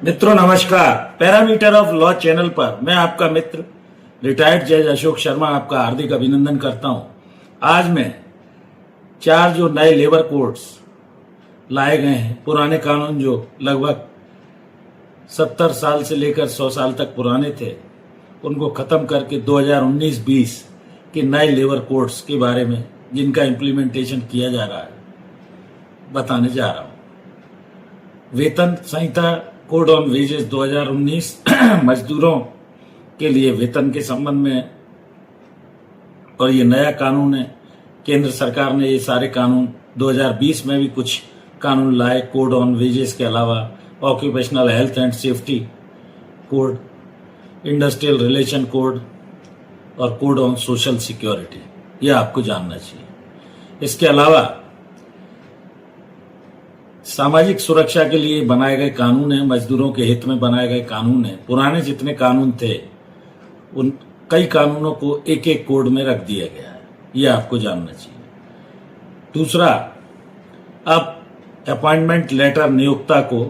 मित्रों नमस्कार। Parameter of law channel पर मैं आपका मित्र रिटायर्ड जज अशोक शर्मा आपका हार्दिक अभिनंदन करता हूं। आज मैं 4 जो नए लेबर कोड्स लाए गए हैं, पुराने कानून जो लगभग 70 साल से लेकर 100 साल तक पुराने थे, उनको खत्म करके 2019-20 के नए लेबर कोड्स के बारे में जिनका इम्प्लीमेंटेशन किया जा रहा है बताने जा रहा हूं। वेतन संहिता कोड ऑन वेजेस 2019 मजदूरों के लिए वेतन के संबंध में, और ये नया कानून है। केंद्र सरकार ने ये सारे कानून 2020 में भी कुछ कानून लाए कोड ऑन वेजेस के अलावा, occupational health and safety code, industrial relation code और कोड ऑन सोशल सिक्योरिटी। ये आपको जानना चाहिए। इसके अलावा सामाजिक सुरक्षा के लिए बनाए गए कानून है, मजदूरों के हित में बनाए गए कानून है। पुराने जितने कानून थे उन कई कानूनों को एक एक कोड में रख दिया गया है, यह आपको जानना चाहिए। दूसरा, अब अपॉइंटमेंट लेटर नियोक्ता को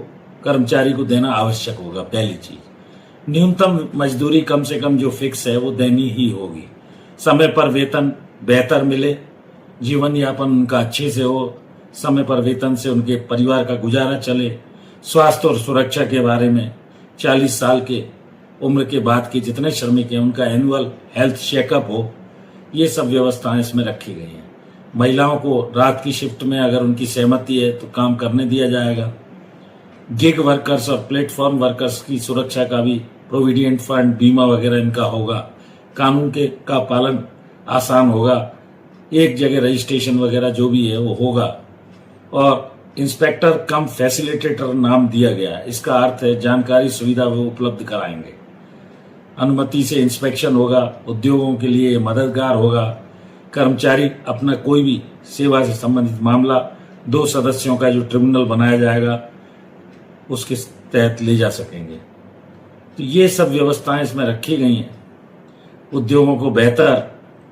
कर्मचारी को देना आवश्यक होगा। पहली चीज, न्यूनतम मजदूरी कम से कम जो फिक्स है वो देनी ही होगी। समय पर वेतन बेहतर मिले, जीवन यापन उनका अच्छे से हो, समय पर वेतन से उनके परिवार का गुजारा चले। स्वास्थ्य और सुरक्षा के बारे में 40 साल के उम्र के बाद के जितने श्रमिक हैं उनका एनुअल हेल्थ चेकअप हो। ये सब व्यवस्थाएं इसमें रखी गई हैं। महिलाओं को रात की शिफ्ट में अगर उनकी सहमति है तो काम करने दिया जाएगा। गिग वर्कर्स और प्लेटफॉर्म वर्कर्स की सुरक्षा का भी प्रोविडेंट फंड, बीमा वगैरह इनका होगा। कानून के का पालन आसान होगा। एक जगह रजिस्ट्रेशन वगैरह जो भी है वो होगा। और इंस्पेक्टर कम फैसिलिटेटर नाम दिया गया है। इसका अर्थ है जानकारी सुविधा वो उपलब्ध कराएंगे। अनुमति से इंस्पेक्शन होगा। उद्योगों के लिए मददगार होगा। कर्मचारी अपना कोई भी सेवा से संबंधित मामला 2 सदस्यों का जो ट्रिब्यूनल बनाया जाएगा उसके तहत ले जा सकेंगे। तो ये सब व्यवस्थाएं इसमें रखी गई हैं। उद्योगों को बेहतर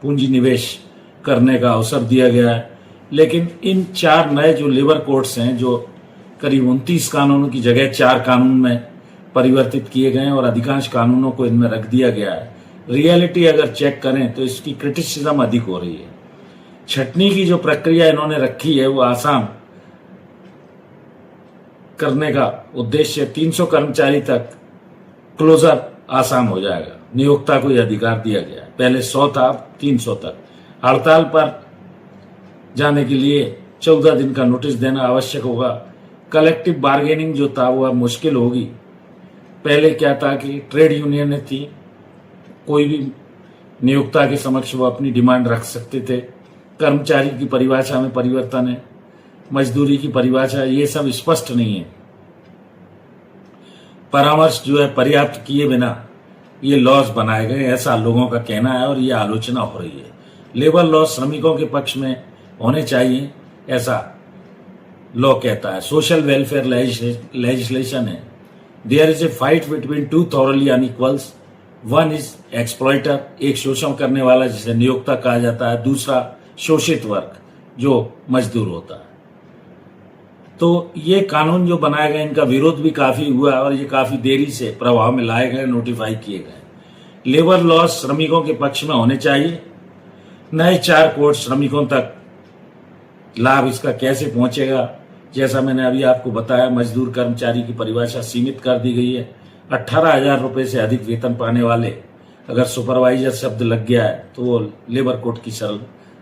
पूंजी निवेश करने का अवसर दिया गया है। लेकिन इन 4 नए जो लेबर कोड्स हैं, जो करीब 29 कानूनों की जगह 4 कानून में परिवर्तित किए गए हैं और अधिकांश कानूनों को इनमें रख दिया गया है। रियलिटी अगर चेक करें तो इसकी क्रिटिसिज्म अधिक हो रही है। छटनी की जो प्रक्रिया इन्होंने रखी है वो आसान करने का उद्देश्य 300 कर्मचारी तक क्लोजर आसान हो जाएगा। नियोक्ता को यह अधिकार दिया गया है। पहले 100 था, अब 300 तक। हड़ताल पर जाने के लिए 14 दिन का नोटिस देना आवश्यक होगा। कलेक्टिव बार्गेनिंग जो था वो अब मुश्किल होगी। पहले क्या था कि ट्रेड यूनियन थी, कोई भी नियोक्ता के समक्ष वो अपनी डिमांड रख सकते थे। कर्मचारी की परिभाषा में परिवर्तन है। मजदूरी की परिभाषा ये सब स्पष्ट नहीं है। परामर्श जो है पर्याप्त किए बिना ये लॉज बनाए गए, ऐसा लोगों का कहना है और ये आलोचना हो रही है। लेबर लॉ श्रमिकों के पक्ष में होने चाहिए, ऐसा लॉ कहता है। सोशल वेलफेयर लेजिस्लेशन है। There is a fight between 2 thoroughly unequals. One is exploiter, एक शोषण करने वाला जिसे नियोक्ता कहा जाता है। दूसरा शोषित वर्ग जो मजदूर होता है। तो ये कानून जो बनाए गए इनका विरोध भी काफी हुआ और ये काफी देरी से प्रभाव में लाए गए, नोटिफाई किए गए। लेबर लॉ श्रमिकों के पक्ष में होने चाहिए। नए 4 कोड श्रमिकों तक लाभ इसका कैसे पहुंचेगा, जैसा मैंने अभी आपको बताया, मजदूर कर्मचारी की परिभाषा सीमित कर दी गई है। 18,000 रुपए से अधिक वेतन पाने वाले अगर सुपरवाइजर शब्द लग गया है तो वो लेबर कोड की शरण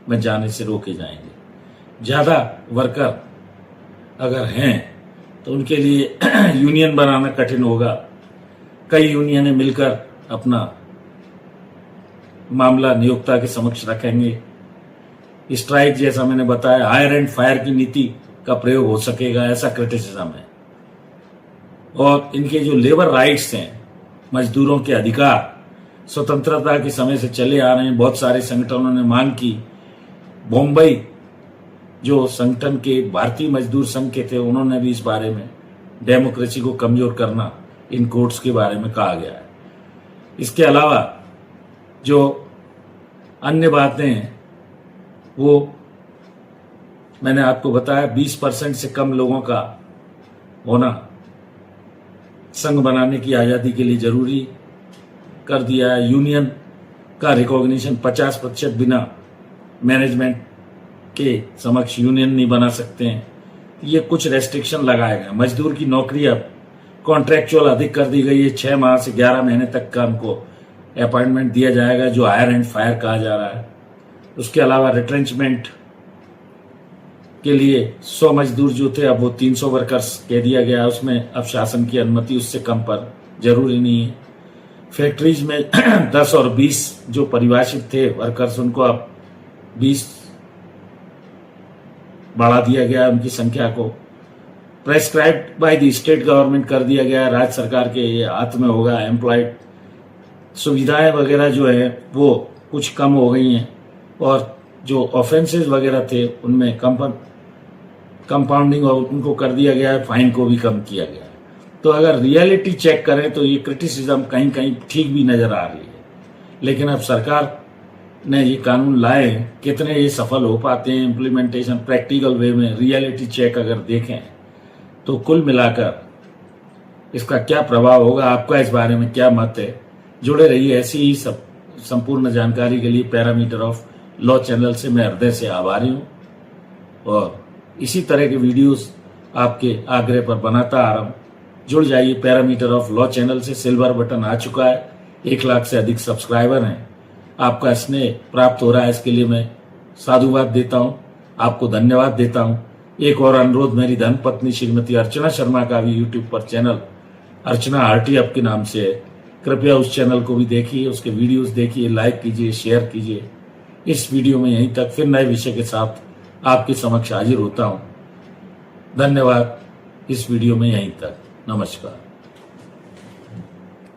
में जाने से रोके जाएंगे। ज्यादा वर्कर अगर हैं तो उनके लिए यूनियन बनाना कठिन होगा। कई यूनियनें मिलकर अपना मामला नियोक्ता के समक्ष रखेंगे। स्ट्राइक जैसा मैंने बताया, हायर एंड फायर की नीति का प्रयोग हो सकेगा, ऐसा क्रिटिसिज्म है। और इनके जो लेबर राइट्स हैं, मजदूरों के अधिकार, स्वतंत्रता के समय से चले आ रहे हैं। बहुत सारे संगठनों ने मांग की। बॉम्बई जो संगठन के भारतीय मजदूर संघ के थे, उन्होंने भी इस बारे में डेमोक्रेसी को कमजोर करना इन कोड्स के बारे में कहा गया है। इसके अलावा जो अन्य बातें हैं वो मैंने आपको बताया। 20% से कम लोगों का होना संघ बनाने की आज़ादी के लिए जरूरी कर दिया है। यूनियन का रिकॉग्निशन 50% बिना मैनेजमेंट के समक्ष यूनियन नहीं बना सकते हैं। ये कुछ रेस्ट्रिक्शन लगाए गए। मजदूर की नौकरी अब कॉन्ट्रैक्चुअल अधिक कर दी गई है। 6 माह से 11 महीने तक का उनको अपॉइंटमेंट दिया जाएगा, जो हायर एंड फायर कहा जा रहा है। उसके अलावा रिट्रेंचमेंट के लिए 100 मजदूर जो थे अब वो 300 वर्कर्स कह दिया गया। उसमें अब शासन की अनुमति उससे कम पर जरूरी नहीं है। फैक्ट्रीज में 10 और 20 जो परिभाषित थे वर्कर्स, उनको अब 20 बढ़ा दिया गया उनकी संख्या को। Prescribed by the state government कर दिया गया, राज्य सरकार के हाथ में होगा। एम्प्लॉयड सुविधाएं वगैरह जो है वो कुछ कम हो गई हैं, और जो ऑफेंसेस वगैरह थे उनमें कंपाउंडिंग और उनको कर दिया गया है, फाइन को भी कम किया गया है। तो अगर रियलिटी चेक करें तो ये क्रिटिसिज्म कहीं कहीं ठीक भी नजर आ रही है। लेकिन अब सरकार ने ये कानून लाए, कितने ये सफल हो पाते हैं इम्प्लीमेंटेशन प्रैक्टिकल वे में, रियलिटी चेक अगर देखें तो कुल मिलाकर इसका क्या प्रभाव होगा, आपका इस बारे में क्या मत है। जुड़े रहिए ऐसी ही सब संपूर्ण जानकारी के लिए पैरामीटर ऑफ लॉ चैनल से मैं हृदय से आभारी हूँ, और इसी तरह के वीडियोस आपके आग्रह पर बनाता आ रहा हूँ। जुड़ जाइए पैरामीटर ऑफ लॉ चैनल से। सिल्वर बटन आ चुका है, 1 लाख से अधिक सब्सक्राइबर हैं। आपका स्नेह प्राप्त हो रहा है, इसके लिए मैं साधुवाद देता हूं, आपको धन्यवाद देता हूं। एक और अनुरोध, मेरी धर्मपत्नी श्रीमती अर्चना शर्मा का भी यूट्यूब पर चैनल अर्चना आरटी अप के नाम से है। कृपया उस चैनल को भी देखिए, उसके वीडियोस देखिए, लाइक कीजिए, शेयर कीजिए। इस वीडियो में यहीं तक, फिर नए विषय के साथ आपके समक्ष हाजिर होता हूं। धन्यवाद। इस वीडियो में यहीं तक, नमस्कार।